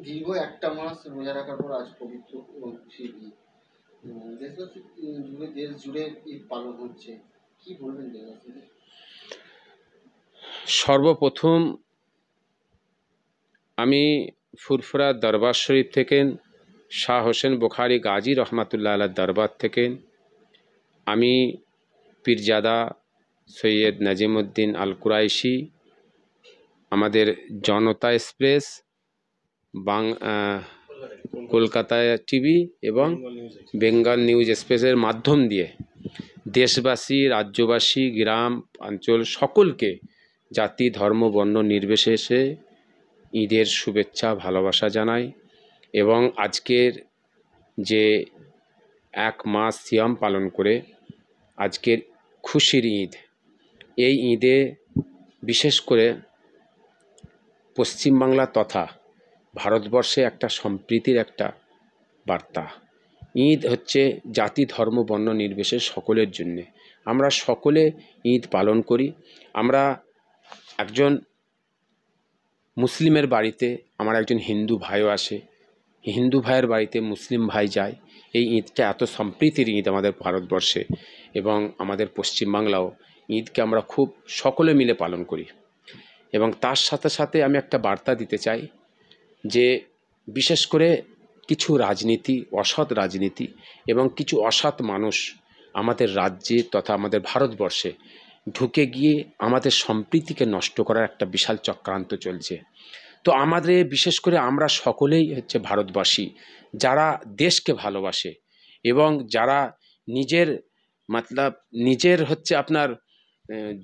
দীর্ঘ একটা মাস রোজা রাখার পর আজ পবিত্র এবং খুশির ঈদ। দেশবাসী জুড়ে, দেশ জুড়ে ঈদ পালন হচ্ছে, কি বলবেন দেশবাসীদের? সর্বপ্রথম আমি ফুরফুরা দরবার শরীফ থেকে শাহ হোসেন বুখারী গাজী রহমাতুল্লাহ আলাহ দরবার থেকে আমি পীরজাদা সৈয়দ নাজিমুদ্দিন আল কুরাইশি, আমাদের জনতা এক্সপ্রেস, কলকাতা টিভি এবং বেঙ্গল নিউজ এক্সপ্রেসের মাধ্যম দিয়ে দেশবাসী, রাজ্যবাসী, গ্রাম অঞ্চল সকলকে জাতি ধর্ম বর্ণ নির্বিশেষে ঈদের শুভেচ্ছা ভালোবাসা জানাই। এবং আজকের যে এক মাস সিয়াম পালন করে আজকের খুশির ঈদ, এই ঈদে বিশেষ করে পশ্চিমবাংলা তথা ভারতবর্ষে একটা সম্প্রীতির একটা বার্তা। ঈদ হচ্ছে জাতি ধর্ম বর্ণ নির্বিশেষে সকলের জন্যে। আমরা সকলে ঈদ পালন করি। আমরা একজন মুসলিমের বাড়িতে আমার একজন হিন্দু ভাইও আসে, হিন্দু ভাইয়ের বাড়িতে মুসলিম ভাই যায়। এই ঈদটা এত সম্প্রীতির ঈদ আমাদের ভারতবর্ষে এবং আমাদের পশ্চিমবাংলাও ঈদকে আমরা খুব সকলে মিলে পালন করি। এবং তার সাথে সাথে আমি একটা বার্তা দিতে চাই যে বিশেষ করে কিছু রাজনীতি, অসৎ রাজনীতি এবং কিছু অসৎ মানুষ আমাদের রাজ্যে তথা আমাদের ভারতবর্ষে ঢুকে গিয়ে আমাদের সম্প্রীতিকে নষ্ট করার একটা বিশাল চক্রান্ত চলছে। তো আমাদের বিশেষ করে আমরা সকলেই হচ্ছে ভারতবাসী যারা দেশকে ভালোবাসে এবং যারা নিজের হচ্ছে আপনার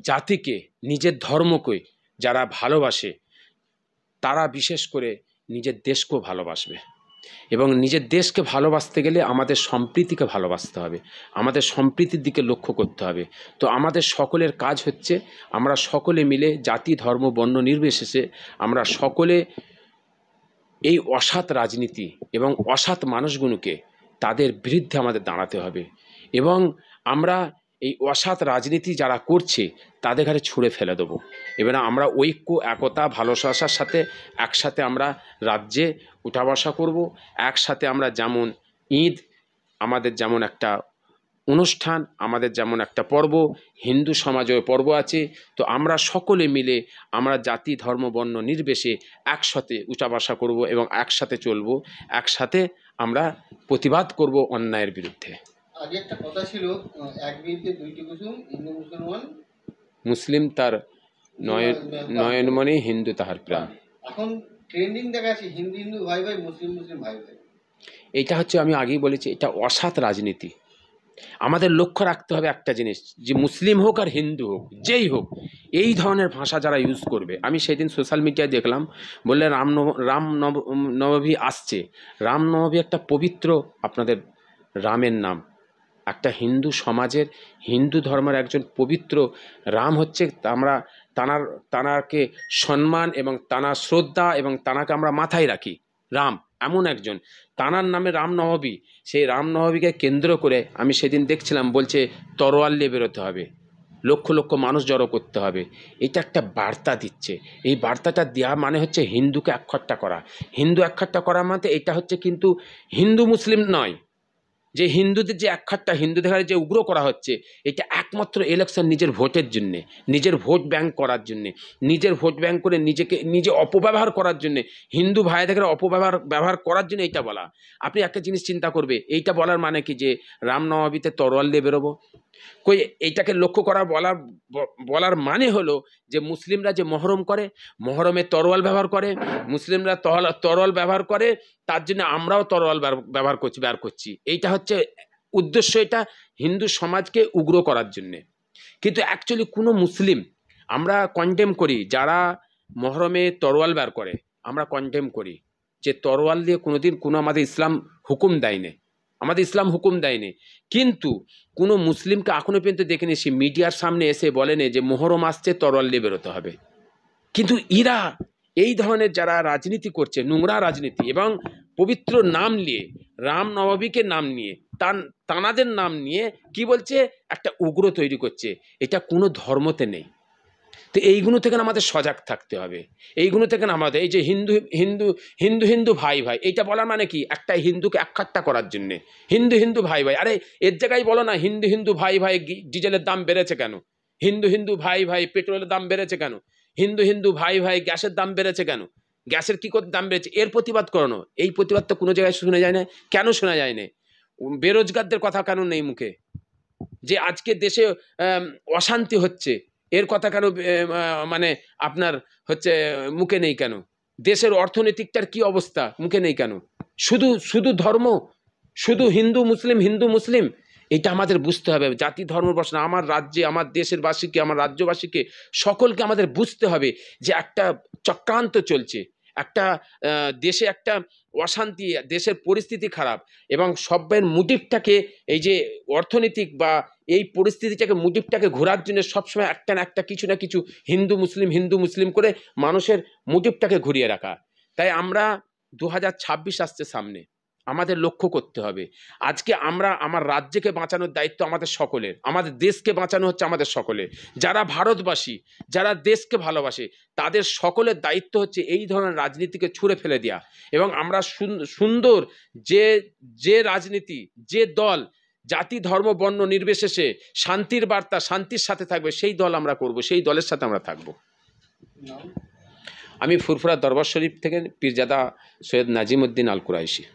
জাতিকে, নিজের ধর্মকে যারা ভালোবাসে, তারা বিশেষ করে নিজের দেশকেও ভালোবাসবে। এবং নিজের দেশকে ভালোবাসতে গেলে আমাদের সম্প্রীতিকে ভালোবাসতে হবে, আমাদের সম্প্রীতির দিকে লক্ষ্য করতে হবে। তো আমাদের সকলের কাজ হচ্ছে আমরা সকলে মিলে জাতি ধর্ম বর্ণ নির্বিশেষে আমরা সকলে এই অসৎ রাজনীতি এবং অসৎ মানুষগুলোকে তাদের বিরুদ্ধে আমাদের দাঁড়াতে হবে এবং আমরা এই অসৎ রাজনীতি যারা করছে তাদের ঘাড়ে ছুঁড়ে ফেলে দেবো। এবার আমরা ঐক্য, একতা, ভালোবাসার সাথে একসাথে আমরা রাজ্যে উঠা বসা করব। একসাথে আমরা যেমন ঈদ আমাদের যেমন একটা অনুষ্ঠান, আমাদের যেমন একটা পর্ব, হিন্দু সমাজের পর্ব আছে, তো আমরা সকলে মিলে আমরা জাতি ধর্ম বর্ণ নির্বিশেষে একসাথে উঠা বসা করব এবং একসাথে চলব, একসাথে আমরা প্রতিবাদ করব অন্যায়ের বিরুদ্ধে। আগে একটা কথা ছিল, এক বৃন্তে দুইটি কুসুম, হিন্দু মুসলমান, মুসলিম তার নয়নমণি, হিন্দু তাহার প্রাণ। এখন ট্রেন্ডিং দেখাচ্ছে হিন্দু হিন্দু ভাই ভাই, মুসলিম মুসলিম ভাই ভাই। এটা হচ্ছে, আমি আগেই বলেছি, এটা অসৎ রাজনীতি। আমাদের লক্ষ্য রাখতে হবে একটা জিনিস, যে মুসলিম হোক আর হিন্দু হোক, যেই হোক, এই ধরনের ভাষা যারা ইউজ করবে। আমি সেদিন সোশ্যাল মিডিয়ায় দেখলাম, বললে রামনবমী আসছে। রামনবমী একটা পবিত্র, আপনাদের রামের নাম, একটা হিন্দু সমাজের, হিন্দু ধর্মের একজন পবিত্র রাম হচ্ছে, আমরা তানাকে সম্মান এবং তানার শ্রদ্ধা এবং তানাকে আমরা মাথায় রাখি। রাম এমন একজন, তানার নামে রামনবমী, সেই রামনবমীকে কেন্দ্র করে আমি সেদিন দেখছিলাম, বলছে তরোয়াল নিয়ে বেরোতে হবে, লক্ষ লক্ষ মানুষ জড়ো করতে হবে। এটা একটা বার্তা দিচ্ছে। এই বার্তাটা দেওয়া মানে হচ্ছে হিন্দুকে একখট্টা করা। হিন্দু একখট্টা করা মানে এটা হচ্ছে কিন্তু হিন্দু মুসলিম নয়, যে হিন্দুদের যে একখাট্টা, হিন্দুদের যে উগ্র করা হচ্ছে, এটা একমাত্র ইলেকশন নিজের ভোটের জন্যে, নিজের ভোট ব্যাংক করার জন্যে, নিজের ভোট ব্যাংক করে নিজে অপব্যবহার করার জন্যে, হিন্দু ভাইদের ব্যবহার করার জন্য এইটা বলা। আপনি একটা জিনিস চিন্তা করবে, এইটা বলার মানে কি যে রামনবমীতে তরোয়াল দিয়ে বেরোবো? কই, এইটাকে লক্ষ্য করা বলার মানে হলো যে মুসলিমরা যে মহরম করে, মহরমে তরোয়াল ব্যবহার করে, মুসলিমরা তরোয়াল ব্যবহার করে, তার জন্য আমরাও তরোয়াল ব্যবহার করছি। এইটা হচ্ছে উদ্দেশ্য, এটা হিন্দু সমাজকে উগ্র করার জন্যে। কিন্তু অ্যাকচুয়ালি কোনো মুসলিম আমরা কন্ডেম করি, যারা মহরমে তরোয়াল ব্যবহার করে, আমরা কন্ডেম করি যে তরোয়াল দিয়ে কোনোদিন কোনো আমাদের ইসলাম হুকুম দেয়নি, আমাদের ইসলাম হুকুম দেয়নি। কিন্তু কোনো মুসলিমকে এখনো পর্যন্ত দেখিনি সে মিডিয়ার সামনে এসে বলেনি যে মোহরম আসছে, তরোয়াল নিয়ে বেরোতে হবে। কিন্তু এরা এই ধরনের যারা রাজনীতি করছে, নোংরা রাজনীতি, এবং পবিত্র নাম নিয়ে, রামনবমীকে নাম নিয়ে, তানাদের নাম নিয়ে কি বলছে, একটা উগ্র তৈরি করছে। এটা কোনো ধর্মতে নেই। তো এইগুলো থেকে না আমাদের সজাগ থাকতে হবে। এইগুলো থেকে না আমাদের এই যে হিন্দু হিন্দু হিন্দু হিন্দু ভাই ভাই এইটা বলার মানে কি, একটা হিন্দুকে একখাট্টা করার জন্যে হিন্দু হিন্দু ভাই ভাই। আরে এর জায়গায় বলো না হিন্দু হিন্দু ভাই ভাই ডিজেলের দাম বেড়েছে কেন, হিন্দু হিন্দু ভাই ভাই পেট্রোলের দাম বেড়েছে কেন, হিন্দু হিন্দু ভাই ভাই গ্যাসের দাম বেড়েছে কেন, গ্যাসের কী করে দাম বেড়েছে, এর প্রতিবাদ করানো। এই প্রতিবাদ তো কোনো জায়গায় শোনা যায় না। কেন শোনা যায় না? বেরোজগারদের কথা কেন নেই মুখে? যে আজকে দেশে অশান্তি হচ্ছে এর কথা কেন মানে আপনার হচ্ছে মুখে নেই কেন? দেশের অর্থনৈতিকটার কি অবস্থা মুখে নেই কেন? শুধু শুধু ধর্ম, শুধু হিন্দু মুসলিম, এটা আমাদের বুঝতে হবে। জাতি ধর্ম বর্ষ না, আমার রাজ্যে আমার দেশের বাসীকে, আমার রাজ্যবাসীকে সকলকে আমাদের বুঝতে হবে যে একটা চক্রান্ত চলছে, একটা দেশে একটা অশান্তি, দেশের পরিস্থিতি খারাপ, এবং সবের মোটিভটাকে এই যে অর্থনৈতিক বা এই পরিস্থিতিটাকে মোটিভটাকে ঘোরার জন্য সবসময় একটা না একটা কিছু না কিছু হিন্দু মুসলিম করে মানুষের মোটিভটাকে ঘুরিয়ে রাখা। তাই আমরা 2026 আসছে সামনে, আমাদের লক্ষ্য করতে হবে আজকে আমরা আমার রাজ্যকে বাঁচানোর দায়িত্ব আমাদের সকলের, আমাদের দেশকে বাঁচানো হচ্ছে আমাদের সকলের। যারা ভারতবাসী, যারা দেশকে ভালোবাসে, তাদের সকলের দায়িত্ব হচ্ছে এই ধরনের রাজনীতিকে ছুঁড়ে ফেলে দেওয়া, এবং আমরা সুন্দর যে রাজনীতি, যে দল জাতি ধর্ম বর্ণ নির্বিশেষে শান্তির বার্তা শান্তির সাথে থাকবে সেই দল আমরা করব, সেই দলের সাথে আমরা থাকব। আমি ফুরফুরা দরবার শরীফ থেকে পীরজাদা সৈয়দ নাজিম উদ্দিন আল কুরাইশি।